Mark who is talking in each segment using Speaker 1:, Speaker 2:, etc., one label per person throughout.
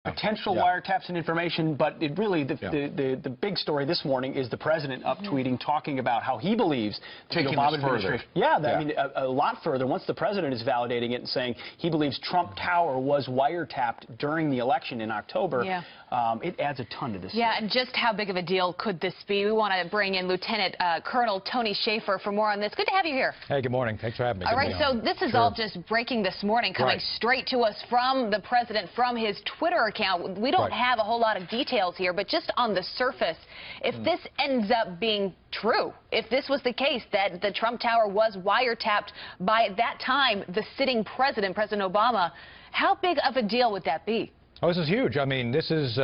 Speaker 1: Potential wiretaps and information, but it really, the big story this morning is the president up tweeting, talking about how he believes the Obama administration. I mean, a lot further. Once the president is validating it and saying he believes Trump Tower was wiretapped during the election in October, it adds a ton to this.
Speaker 2: And just how big of a deal could this be? We want to bring in Lieutenant Colonel Tony Shaffer for more on this. Good to have you here.
Speaker 3: Hey, good morning. Thanks for having me.
Speaker 2: All right, so this is all just breaking this morning, coming straight to us from the president, from his Twitter account. We don't have a whole lot of details here, but just on the surface, if this ends up being true, if this was the case that the Trump Tower was wiretapped by, at that time, the sitting president, President Obama, how big of a deal would that be?
Speaker 3: Oh, this is huge. I mean, this is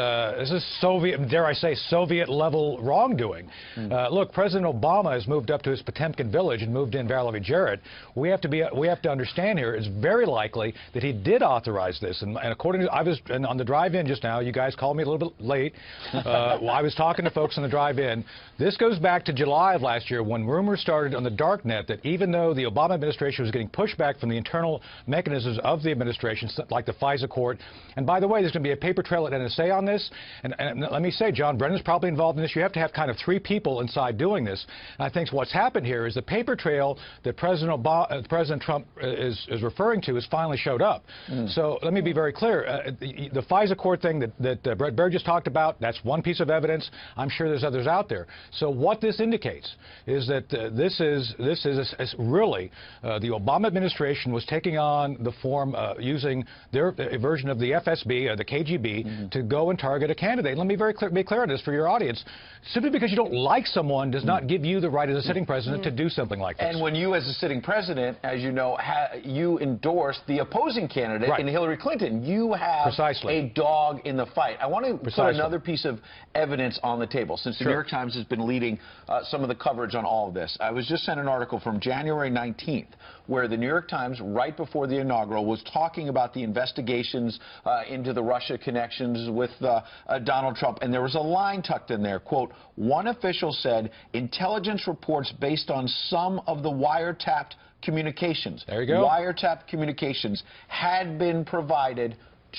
Speaker 3: Soviet, dare I say, Soviet-level wrongdoing. Look, President Obama has moved up to his Potemkin village and moved in Valerie Jarrett. We have to understand here, it's very likely that he did authorize this. And according to, I was on the drive-in just now. You guys called me a little bit late. Well, I was talking to folks on the drive-in. This goes back to July of last year when rumors started on the Darknet that even though the Obama administration was getting pushback from the internal mechanisms of the administration, like the FISA court, and by the way, there's going to be a paper trail at NSA on this. And let me say, John Brennan's probably involved in this. You have to have kind of 3 people inside doing this. And I think what's happened here is the paper trail that President Trump is referring to has finally showed up. So let me be very clear. The FISA court thing that Brett Baird just talked about, that's one piece of evidence. I'm sure there's others out there. So what this indicates is that this is really the Obama administration was taking on the form using their version of the FSB, the KGB, to go and target a candidate. Let me be clear on this for your audience. Simply because you don't like someone does not give you the right as a sitting president to do something like this.
Speaker 1: And when you, as a sitting president, as you know, you endorse the opposing candidate in Hillary Clinton, you have a dog in the fight. I want to put another piece of evidence on the table, since the New York Times has been leading some of the coverage on all of this. I was just sent an article from January 19th, where the New York Times, right before the inaugural, was talking about the investigations into the Russia connections with Donald Trump, and there was a line tucked in there, quote, one official said, intelligence reports based on some of the wiretapped communications.
Speaker 3: There you go.
Speaker 1: Wiretapped communications had been provided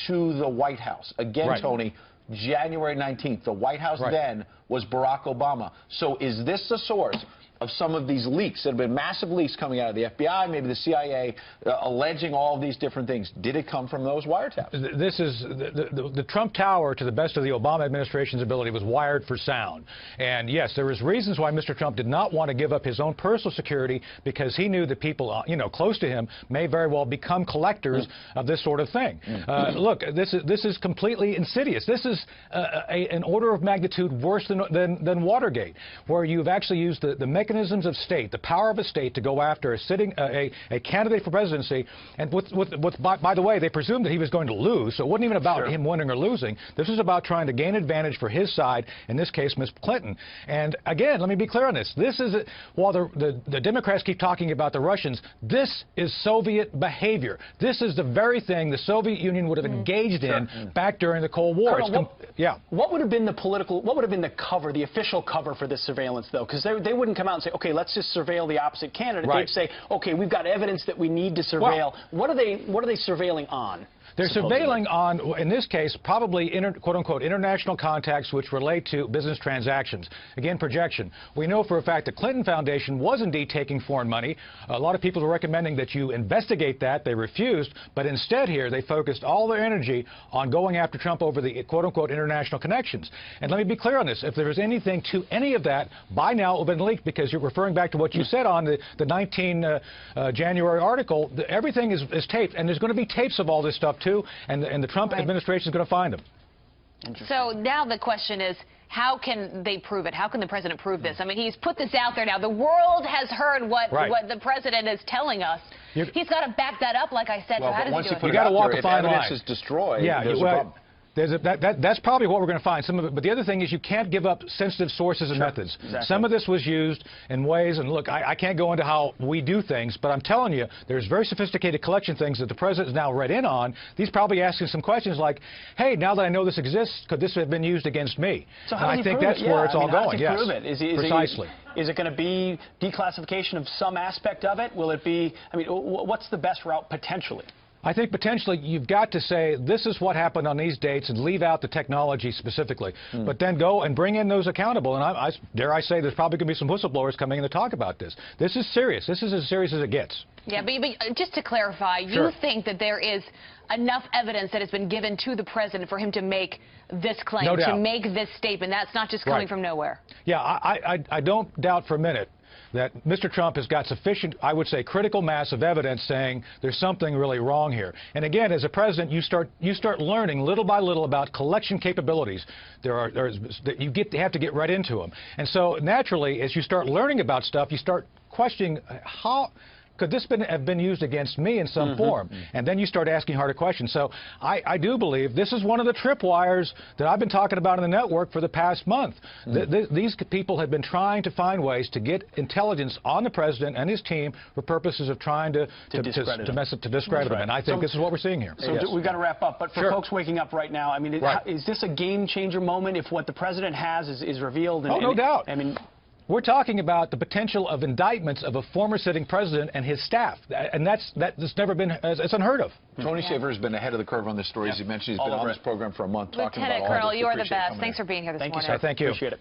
Speaker 1: to the White House. Again, Tony, January 19th, the White House then was Barack Obama. So is this the source of some of these leaks that have been massive leaks coming out of the FBI, maybe the CIA, alleging all of these different things? Did it come from those wiretaps?
Speaker 3: This is the Trump Tower, to the best of the Obama administration's ability, was wired for sound. And yes, there was reasons why Mr. Trump did not want to give up his own personal security, because he knew that people, close to him may very well become collectors of this sort of thing. Look, this is completely insidious. This is an order of magnitude worse than Watergate, where you've actually used the mechanisms of state, the power of a state, to go after a candidate for presidency. And by the way, they presumed that he was going to lose, so it wasn't even about him winning or losing. This was about trying to gain advantage for his side, in this case, Ms. Clinton. And again, let me be clear on this. This is, while the Democrats keep talking about the Russians, this is Soviet behavior. This is the very thing the Soviet Union would have engaged in back during the Cold War.
Speaker 1: What would have been the cover, the official cover for this surveillance, though? Because they wouldn't come out and say, okay, let's just surveil the opposite candidate. They'd say, okay, we've got evidence that we need to surveil. What are they surveilling on?
Speaker 3: They're surveilling on, in this case, probably quote-unquote international contacts which relate to business transactions. Again, projection. We know for a fact the Clinton Foundation was indeed taking foreign money. A lot of people were recommending that you investigate that. They refused. But instead here, they focused all their energy on going after Trump over the quote-unquote international connections. And let me be clear on this. If there was anything to any of that, by now it would have been leaked, because you're referring back to what you said on the 19 January article. Everything is taped, and there's going to be tapes of all this stuff, too, and the Trump administration is going to find them.
Speaker 2: So now the question is, how can they prove it? How can the president prove this? I mean, he's put this out there now. The world has heard what the president is telling us. He's got to back that up, like I said.
Speaker 1: Well,
Speaker 2: so how does he do it?
Speaker 1: You got to walk a fine line. If evidence is destroyed, there's a problem.
Speaker 3: That's probably what we're going to find. Some of it, but the other thing is you can't give up sensitive sources and methods. Some of this was used in ways, and look, I can't go into how we do things, but I'm telling you, there's very sophisticated collection things that the president is now read in on. He's probably asking some questions like, hey, now that I know this exists, could this have been used against me?
Speaker 1: So how
Speaker 3: and I think that's where it's all going.
Speaker 1: Yes,
Speaker 3: precisely.
Speaker 1: Is it going to be declassification of some aspect of it? Will it be, I mean, what's the best route potentially?
Speaker 3: I think potentially you've got to say this is what happened on these dates and leave out the technology specifically, but then go and bring in those accountable. And I dare I say there's probably going to be some whistleblowers coming in to talk about this. This is serious. This is as serious as it gets.
Speaker 2: Yeah, but just to clarify, you think that there is enough evidence that has been given to the president for him to make this claim,
Speaker 3: no doubt,
Speaker 2: to make this statement. That's not just coming from nowhere.
Speaker 3: Yeah, I don't doubt for a minute that Mr. Trump has got sufficient, I would say, critical mass of evidence saying there's something really wrong here. And again, as a president, you start learning little by little about collection capabilities. You have to get right into them. And so naturally, as you start learning about stuff, you start questioning how could this have been used against me in some form? And then you start asking harder questions. So I do believe this is one of the tripwires that I've been talking about in the network for the past month. These people have been trying to find ways to get intelligence on the president and his team for purposes of trying to discredit him. And I think this is what we're seeing here.
Speaker 4: So we've got to wrap up. But for folks waking up right now, I mean, is this a game-changer moment if what the president has is revealed?
Speaker 3: Oh, no doubt.
Speaker 4: I mean,
Speaker 3: we're talking about the potential of indictments of a former sitting president and his staff, and that's never been, it's unheard of.
Speaker 1: Tony Shaffer has been ahead of the curve on this story. As you mentioned, he's been on this program for a month talking about all
Speaker 2: Lieutenant Colonel, you are the best.
Speaker 1: Thanks
Speaker 2: Thanks for being here this morning.
Speaker 3: Thank you.
Speaker 4: Appreciate it.